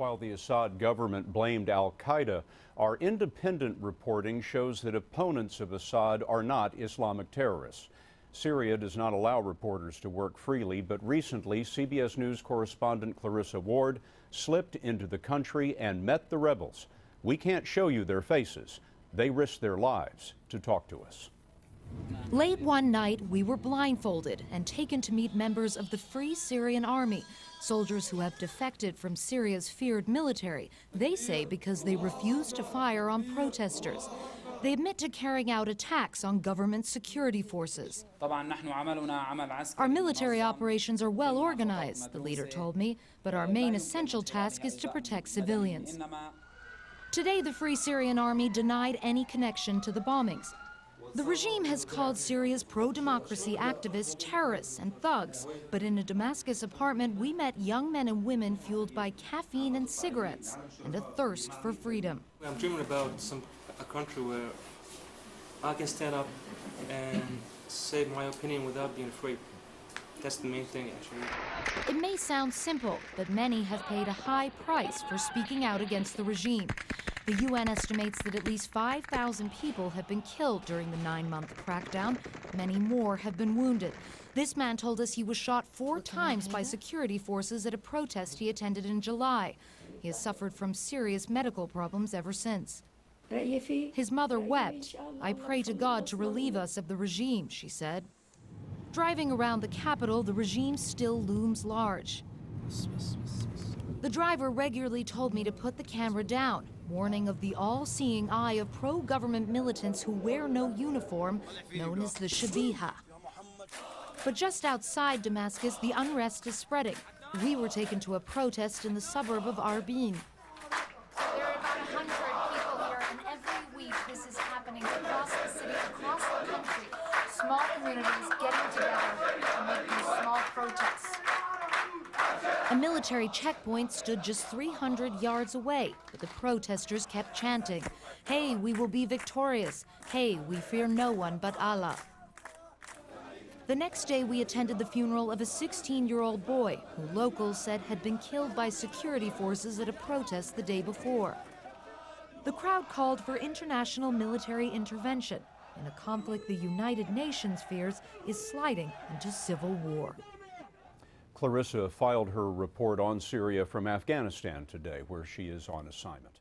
While the Assad government blamed al-Qaeda, our independent reporting shows that opponents of Assad are not Islamic terrorists. Syria does not allow reporters to work freely, but recently CBS News correspondent Clarissa Ward slipped into the country and met the rebels. We can't show you their faces. They risked their lives to talk to us. Late one night, we were blindfolded and taken to meet members of the Free Syrian Army, soldiers who have defected from Syria's feared military, they say because they refuse to fire on protesters. They admit to carrying out attacks on government security forces. Our military operations are well organized, the leader told me, but our main essential task is to protect civilians. Today, the Free Syrian Army denied any connection to the bombings. The regime has called Syria's pro-democracy activists terrorists and thugs, but in a Damascus apartment, we met young men and women fueled by caffeine and cigarettes and a thirst for freedom. I'm dreaming about a country where I can stand up and say my opinion without being afraid. That's the main thing, actually. It may sound simple, but many have paid a high price for speaking out against the regime. The UN estimates that at least 5,000 people have been killed during the 9-month crackdown. Many more have been wounded. This man told us he was shot 4 times by security forces at a protest he attended in July. He has suffered from serious medical problems ever since. His mother wept. "I pray to God to relieve us of the regime," she said. Driving around the capital, the regime still looms large. The driver regularly told me to put the camera down, warning of the all-seeing eye of pro-government militants who wear no uniform, known as the Shabiha. But just outside Damascus, the unrest is spreading. We were taken to a protest in the suburb of Arabin. There are about 100 people here, and every week this is happening across the city, across the country. Small communities getting together to make these small protests. A military checkpoint stood just 300 yards away, but the protesters kept chanting, "Hey, we will be victorious. Hey, we fear no one but Allah." The next day, we attended the funeral of a 16-year-old boy who locals said had been killed by security forces at a protest the day before. The crowd called for international military intervention in a conflict the United Nations fears is sliding into civil war. Clarissa filed her report on Syria from Afghanistan today, where she is on assignment.